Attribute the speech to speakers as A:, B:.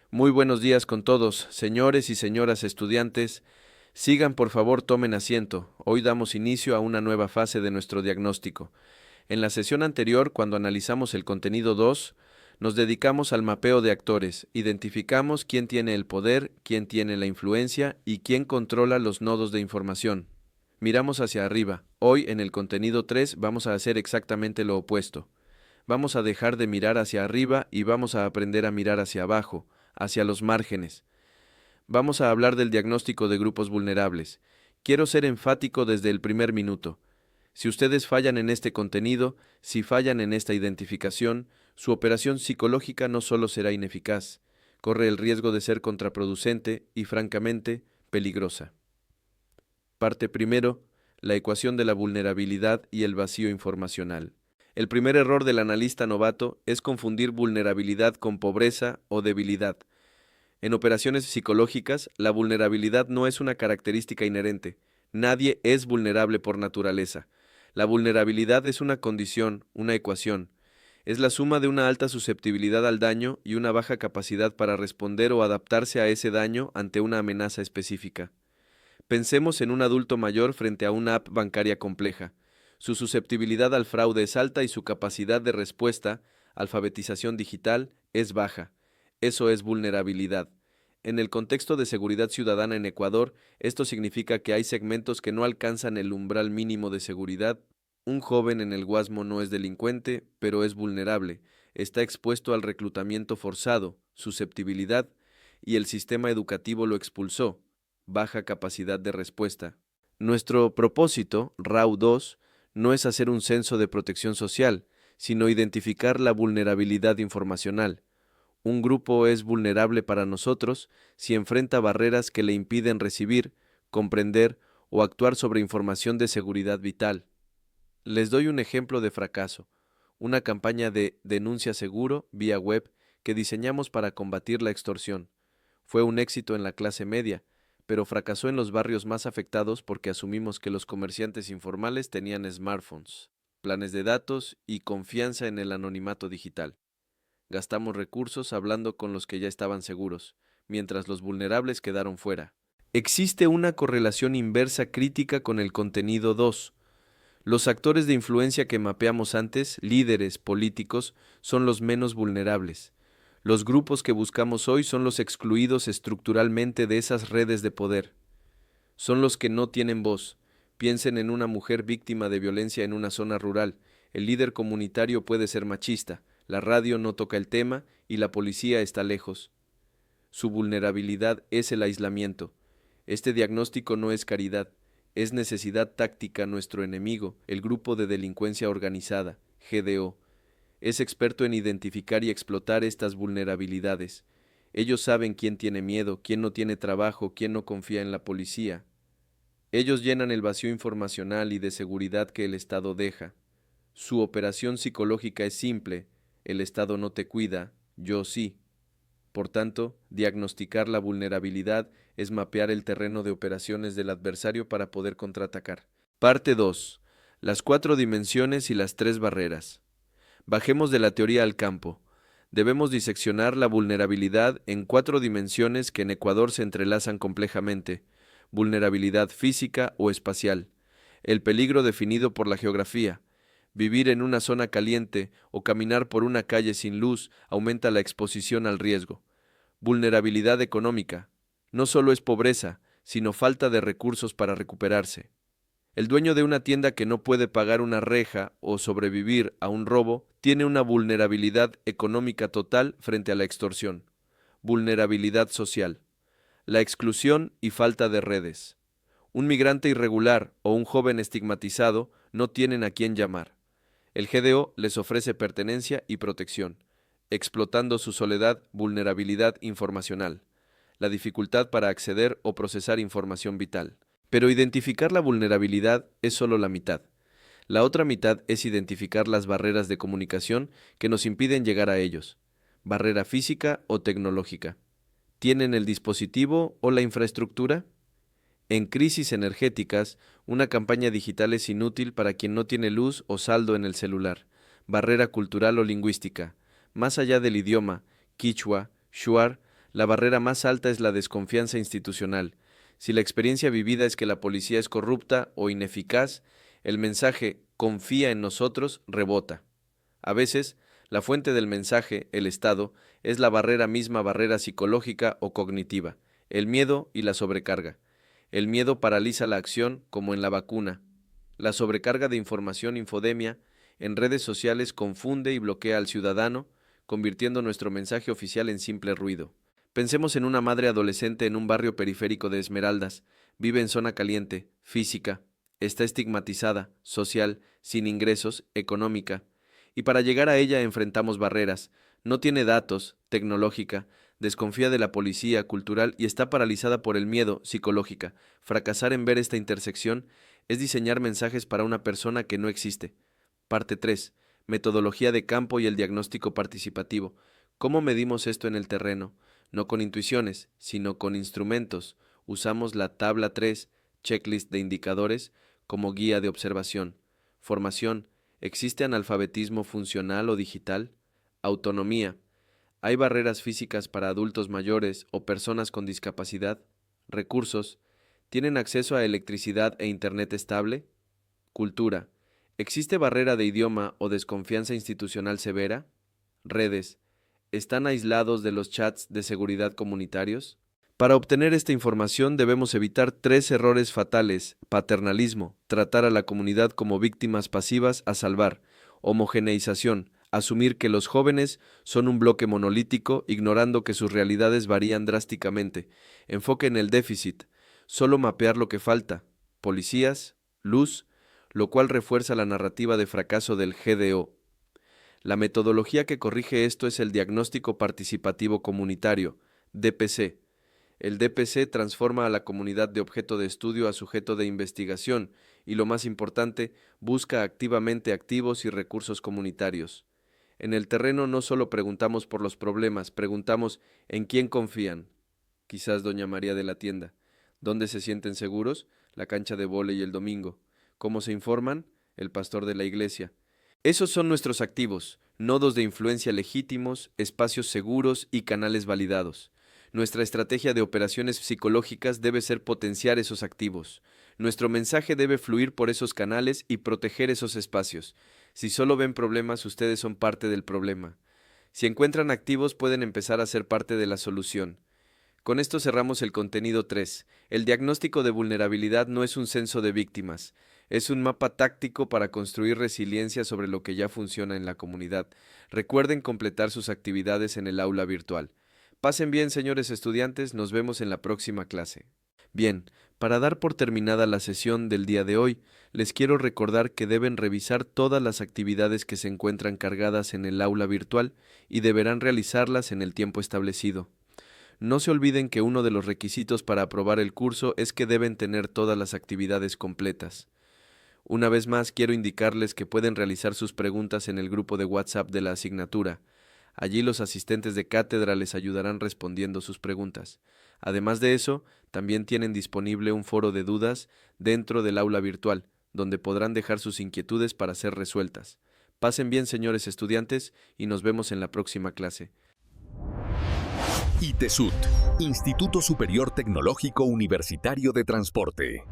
A: Muy buenos días con todos, señores y señoras estudiantes. Sigan, por favor, tomen asiento. Hoy damos inicio a una nueva fase de nuestro diagnóstico. En la sesión anterior, cuando analizamos el contenido 2, nos dedicamos al mapeo de actores. Identificamos quién tiene el poder, quién tiene la influencia y quién controla los nodos de información. Miramos hacia arriba. Hoy, en el contenido 3, vamos a hacer exactamente lo opuesto. Vamos a dejar de mirar hacia arriba y vamos a aprender a mirar hacia abajo, hacia los márgenes. Vamos a hablar del diagnóstico de grupos vulnerables. Quiero ser enfático desde el primer minuto. Si ustedes fallan en este contenido, si fallan en esta identificación, su operación psicológica no solo será ineficaz, corre el riesgo de ser contraproducente y, francamente, peligrosa. Parte primero, la ecuación de la vulnerabilidad y el vacío informacional. El primer error del analista novato es confundir vulnerabilidad con pobreza o debilidad. En operaciones psicológicas, la vulnerabilidad no es una característica inherente. Nadie es vulnerable por naturaleza. La vulnerabilidad es una condición, una ecuación. Es la suma de una alta susceptibilidad al daño y una baja capacidad para responder o adaptarse a ese daño ante una amenaza específica. Pensemos en un adulto mayor frente a una app bancaria compleja. Su susceptibilidad al fraude es alta y su capacidad de respuesta, alfabetización digital, es baja. Eso es vulnerabilidad. En el contexto de seguridad ciudadana en Ecuador, esto significa que hay segmentos que no alcanzan el umbral mínimo de seguridad. Un joven en el Guasmo no es delincuente, pero es vulnerable. Está expuesto al reclutamiento forzado, susceptibilidad, y el sistema educativo lo expulsó. Baja capacidad de respuesta. Nuestro propósito, RAU 2, no es hacer un censo de protección social, sino identificar la vulnerabilidad informacional. Un grupo es vulnerable para nosotros si enfrenta barreras que le impiden recibir, comprender o actuar sobre información de seguridad vital. Les doy un ejemplo de fracaso, una campaña de denuncia seguro vía web que diseñamos para combatir la extorsión. Fue un éxito en la clase media, pero fracasó en los barrios más afectados porque asumimos que los comerciantes informales tenían smartphones, planes de datos y confianza en el anonimato digital. Gastamos recursos hablando con los que ya estaban seguros, mientras los vulnerables quedaron fuera. Existe una correlación inversa crítica con el contenido 2. Los actores de influencia que mapeamos antes, líderes, políticos, son los menos vulnerables. Los grupos que buscamos hoy son los excluidos estructuralmente de esas redes de poder. Son los que no tienen voz. Piensen en una mujer víctima de violencia en una zona rural. El líder comunitario puede ser machista, la radio no toca el tema y la policía está lejos. Su vulnerabilidad es el aislamiento. Este diagnóstico no es caridad, es necesidad táctica. Nuestro enemigo, el Grupo de Delincuencia Organizada, GDO, es experto en identificar y explotar estas vulnerabilidades. Ellos saben quién tiene miedo, quién no tiene trabajo, quién no confía en la policía. Ellos llenan el vacío informacional y de seguridad que el Estado deja. Su operación psicológica es simple: el Estado no te cuida, yo sí. Por tanto, diagnosticar la vulnerabilidad es mapear el terreno de operaciones del adversario para poder contraatacar. Parte 2. Las 4 dimensiones y las 3 barreras. Bajemos de la teoría al campo. Debemos diseccionar la vulnerabilidad en 4 dimensiones que en Ecuador se entrelazan complejamente: vulnerabilidad física o espacial, el peligro definido por la geografía. Vivir en una zona caliente o caminar por una calle sin luz aumenta la exposición al riesgo. Vulnerabilidad económica. No solo es pobreza, sino falta de recursos para recuperarse. El dueño de una tienda que no puede pagar una reja o sobrevivir a un robo tiene una vulnerabilidad económica total frente a la extorsión. Vulnerabilidad social. La exclusión y falta de redes. Un migrante irregular o un joven estigmatizado no tienen a quién llamar. El GDO les ofrece pertenencia y protección, explotando su soledad, vulnerabilidad informacional, la dificultad para acceder o procesar información vital. Pero identificar la vulnerabilidad es solo la mitad. La otra mitad es identificar las barreras de comunicación que nos impiden llegar a ellos, barrera física o tecnológica. ¿Tienen el dispositivo o la infraestructura? En crisis energéticas, una campaña digital es inútil para quien no tiene luz o saldo en el celular. Barrera cultural o lingüística. Más allá del idioma, quichua, shuar, La barrera más alta es la desconfianza institucional. Si la experiencia vivida es que la policía es corrupta o ineficaz, el mensaje "confía en nosotros" rebota. A veces, la fuente del mensaje, el Estado, es la misma barrera psicológica o cognitiva, el miedo y la sobrecarga. El miedo paraliza la acción, como en la vacuna. La sobrecarga de información, infodemia, en redes sociales confunde y bloquea al ciudadano, convirtiendo nuestro mensaje oficial en simple ruido. Pensemos en una madre adolescente en un barrio periférico de Esmeraldas. Vive en zona caliente, física, está estigmatizada, social, sin ingresos, económica. Y para llegar a ella enfrentamos barreras. No tiene datos, tecnológica, desconfía de la policía, cultural y está paralizada por el miedo, psicológica. Fracasar en ver esta intersección es diseñar mensajes para una persona que no existe. Parte 3. Metodología de campo y el diagnóstico participativo. ¿Cómo medimos esto en el terreno? No con intuiciones, sino con instrumentos. Usamos la tabla 3, checklist de indicadores, como guía de observación. Formación. ¿Existe analfabetismo funcional o digital? Autonomía. ¿Hay barreras físicas para adultos mayores o personas con discapacidad? Recursos. ¿Tienen acceso a electricidad e internet estable? Cultura. ¿Existe barrera de idioma o desconfianza institucional severa? Redes. ¿Están aislados de los chats de seguridad comunitarios? Para obtener esta información debemos evitar 3 errores fatales: paternalismo, tratar a la comunidad como víctimas pasivas a salvar; homogeneización, asumir que los jóvenes son un bloque monolítico, ignorando que sus realidades varían drásticamente; enfoque en el déficit, solo mapear lo que falta, policías, luz, lo cual refuerza la narrativa de fracaso del GDO. La metodología que corrige esto es el diagnóstico participativo comunitario, DPC. El DPC transforma a la comunidad de objeto de estudio a sujeto de investigación y, lo más importante, busca activamente activos y recursos comunitarios. En el terreno no solo preguntamos por los problemas, preguntamos ¿en quién confían? Quizás doña María de la tienda. ¿Dónde se sienten seguros? La cancha de vóley el domingo. ¿Cómo se informan? El pastor de la iglesia. Esos son nuestros activos, nodos de influencia legítimos, espacios seguros y canales validados. Nuestra estrategia de operaciones psicológicas debe ser potenciar esos activos. Nuestro mensaje debe fluir por esos canales y proteger esos espacios. Si solo ven problemas, ustedes son parte del problema. Si encuentran activos, pueden empezar a ser parte de la solución. Con esto cerramos el contenido 3. El diagnóstico de vulnerabilidad no es un censo de víctimas. Es un mapa táctico para construir resiliencia sobre lo que ya funciona en la comunidad. Recuerden completar sus actividades en el aula virtual. Pasen bien, señores estudiantes, nos vemos en la próxima clase. Bien, para dar por terminada la sesión del día de hoy, les quiero recordar que deben revisar todas las actividades que se encuentran cargadas en el aula virtual y deberán realizarlas en el tiempo establecido. No se olviden que uno de los requisitos para aprobar el curso es que deben tener todas las actividades completas. Una vez más, quiero indicarles que pueden realizar sus preguntas en el grupo de WhatsApp de la asignatura. Allí los asistentes de cátedra les ayudarán respondiendo sus preguntas. Además de eso, también tienen disponible un foro de dudas dentro del aula virtual, donde podrán dejar sus inquietudes para ser resueltas. Pasen bien, señores estudiantes, y nos vemos en la próxima clase.
B: ITESUT, Instituto Superior Tecnológico Universitario de Transporte.